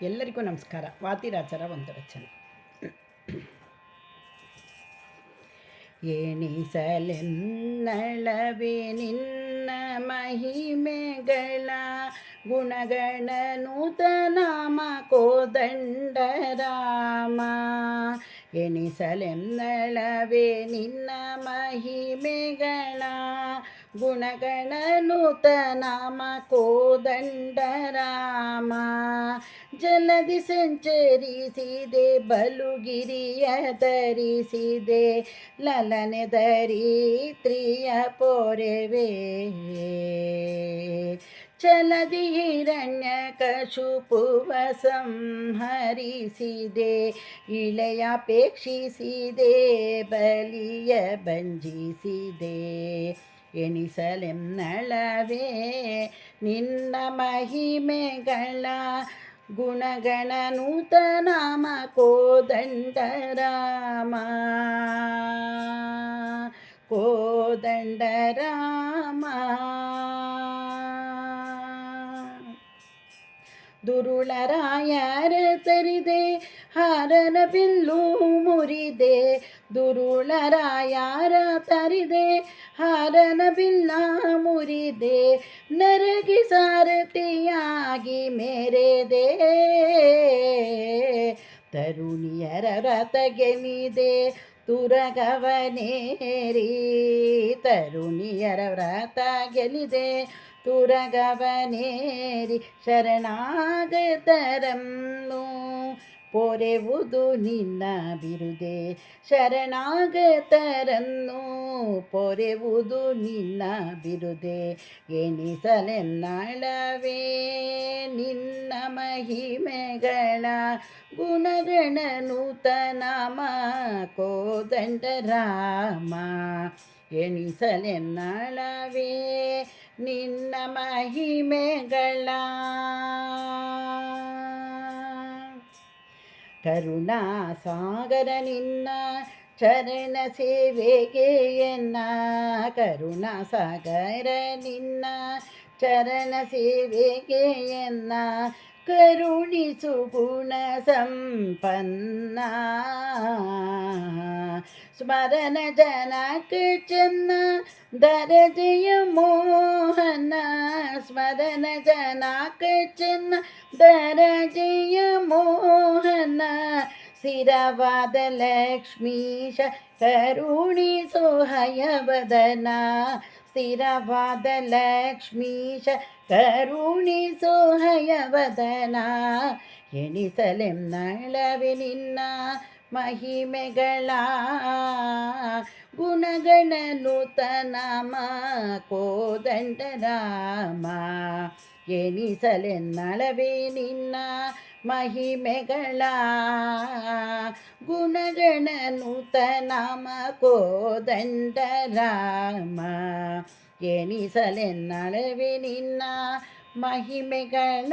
ಎಲ್ಲರಿಗೂ ನಮಸ್ಕಾರ. ವಾತಿರಾಜರ ಒಂದು ರಚನೆ. ಎಣಿಸಲೆನ್ನಳವೆ ನಿನ್ನ ಮಹಿಮೆಗಳ ಗುಣಗಣ ನೂತನಾಮ ಕೋದಂಡ ರಾಮ. ಎಣಿಸಲೆನ್ನಳವೆ ನಿನ್ನ ಮಹಿಮೆಗಳ ಗುಣಗಣ ನೂತನಾಮ ಕೋದಂಡ ರಾಮ. ಜಲದಿ ಸಂಚರಿಸಿದೆ ಬಲುಗಿರಿಯ ಧರಿಸಿದೆ ಲಲನೆ ಧರಿತ್ರಿಯ ಪೊರೆವೆ. ಚಲದಿ ಹಿರಣ್ಯಕಶಿಪುವ ಸಂಹರಿಸಿದೆ ಇಳೆಯಪೇಕ್ಷಿಸಿದೆ ಬಲಿಯ ಭಂಜಿಸಿದೆ. ಎಣಿಸಲೆನ್ನಳವೆ ನಿನ್ನ ಮಹಿಮೆಗಳ ಗುಣಗಣ ನೂತನಾಮ ಕೋದಂಡ ರಾಮ. ಕೋದಂಡ ರಾಮ. ದುರುಳರಾಯರ ತರಿದೆ ಹಾರನ ಬಿಲ್ಲು ಮುರಿದೆ. ದುರುಳರಾಯರ ತರಿದೆ ಹಾರನ ಬಿಲ್ಲ ಮುರಿದೆ. ನರಗಿ ಸಾರಥಿಯಾಗಿ ಮೆರೆದೆ ತರುಣಿಯರ ರಥ ಗೆನಿದೆ ತುರಗವನೇರಿ. ತರುಣಿಯರ ವ್ರತ ಗೆಲಿದೆ ತುರಗವನೇರಿ. ಶರಣಾಗತರನ್ನು ಪೊರೆವುದು ನಿನ್ನ ಬಿರುದೆ. ಶರಣಾಗತರನ್ನು ಪೊರೆವುದು ನಿನ್ನ ಬಿರುದೆ. ಎಣಿಸಲೆನ್ನಳವೆ ನಿನ್ನ ಮಹಿಮೆಗಳ ಗುಣಗಣ ನೂತನಾಮ ಕೋದಂಡ ರಾಮ. ಎಣಿಸಲೆನ್ನಳವೆ ನಿನ್ನ ಮಹಿಮೆಗಳ. ಕರುಣಾ ಸಾಗರ ನಿನ್ನ ಚರಣ ಸೇವೆಗೆ ಎನ್ನ. ಕರುಣಾ ಸಾಗರ ನಿನ್ನ ಚರಣ ಸೇವೆಗೆ ಎನ್ನ. ಕರುಣಿಸು ಗುಣ ಸಂಪನ್ನ ಸ್ಮರಣ ಜನಕ ಚೆನ್ನ ದರಜೆಯ ಮೋಹನ. ಸ್ಮರಣ ಜನಕ ಚೆನ್ನ ದರಜೆಯ ಮೋಹನ. ಸ್ಥಿರವಾದ ಲಕ್ಷ್ಮೀಶ ಕರುಣಿಸು ಹಯವದನ. ಸ್ಥಿರವಾದ ಲಕ್ಷ್ಮೀಶ ಕರುಣಿಸು ಹಯವದನ. ಎಣಿಸಲೆನ್ನಳವೆ ನಿನ್ನ ಮಹಿಮೆಗಳ ಗುಣಗಣ ನೂತನಾಮ ಕೋದಂಡ ರಾಮ. ಎಣಿಸಲೆನ್ನಳವೆ ನಿನ್ನ ಮಹಿಮೆಗಳ ಗುಣಗಣ ನೂತನಾಮ ಕೋದಂಡ ರಾಮ. ಎಣಿಸಲೆನ್ನಳವೆ ನಿನ್ನ ಮಹಿಮೆಗಳ.